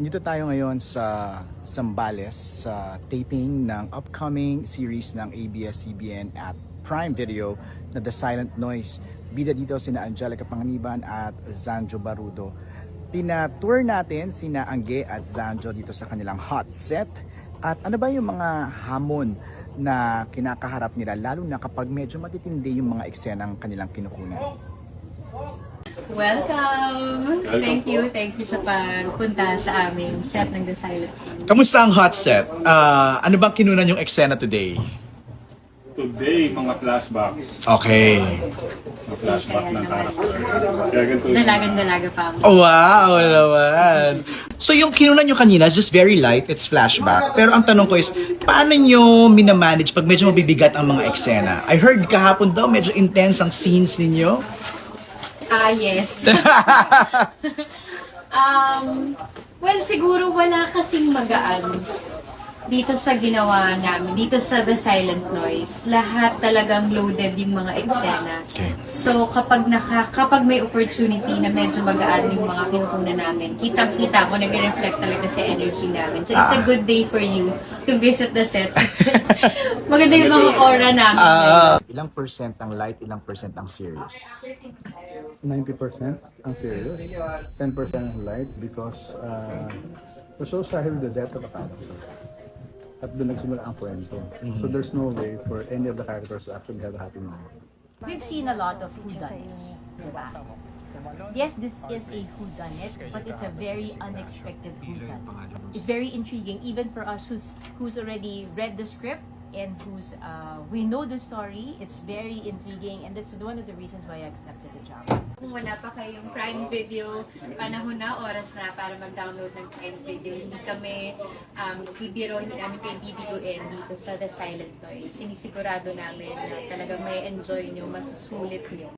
Andito tayo ngayon sa Zambales sa taping ng upcoming series ng ABS-CBN at Prime Video na The Silent Noise. Bida dito sina Angelica Panganiban at Zanjo Barudo. Pinatour natin sina Angge at Zanjo dito sa kanilang hot set. At ano ba yung mga hamon na kinakaharap nila lalo na kapag medyo matitindi yung mga eksenang kanilang kinukunan. Welcome! Thank you sa pagpunta sa aming set ng The Silent. Kamusta ang hot set? Ano bang kinunan yung eksena today? Today, mga flashbacks. Okay. Mga flashback ng character. Kaya ganito yung... Dalagang-dalaga pa ako. Oh, wow, naman. So yung kinunan nyo kanina is just very light, it's flashback. Pero ang tanong ko is, paano nyo minamanage pag medyo mabibigat ang mga eksena? I heard kahapon daw medyo intense ang scenes ninyo. Yes. Well, siguro wala kasing magaan dito sa ginawa namin, dito sa The Silent Noise. Lahat talagang loaded yung mga eksena. Okay. So, kapag may opportunity na medyo magaan yung mga pinukunan namin, kitang-kita mo, nag-reflect talaga sa energy namin. So, it's a good day for you to visit the set. Maganda yung mga aura namin. Ilang percent ang light, ilang percent ang serious? 90% ang serious, 10% ang light because the show started with the death of a character. At doon nagsimula ang kwento. So there's no way for any of the characters to actually have a happy moment. We've seen a lot of whodunits, diba? Yes, this is a whodunit, but it's a very unexpected whodunit. It's very intriguing, even for us who's already read the script and we know the story. It's very intriguing, and that's one of the reasons why I accepted the job. Kung wala pa kayong Prime Video, panahon na, oras na para mag-download ng Prime Video. Hindi kami bibiro, hindi namin kayo bibiguin dito sa The Silent Noise. Sinisigurado namin na talagang may enjoy nyo, masusulit nyo.